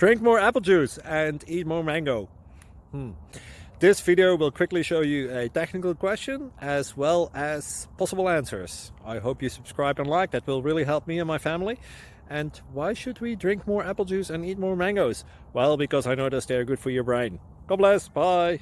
Drink more apple juice and eat more mango. This video will quickly show you a technical question as well as possible answers. I hope you subscribe and like, that will really help me and my family. And why should we drink more apple juice and eat more mangoes? Well, because I noticed they're good for your brain. God bless, bye!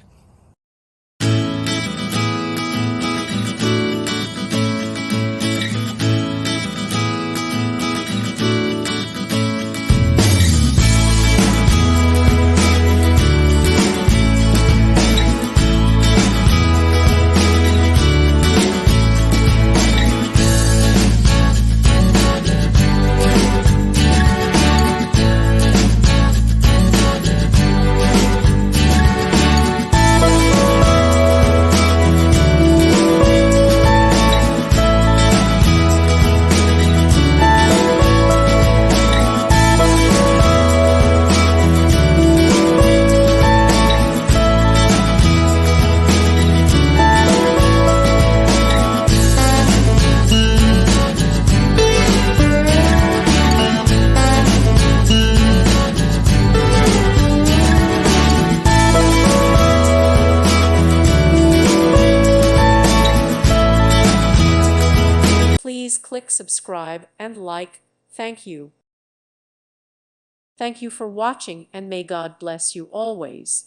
Please click subscribe and like. Thank you. Thank you for watching, and may God bless you always.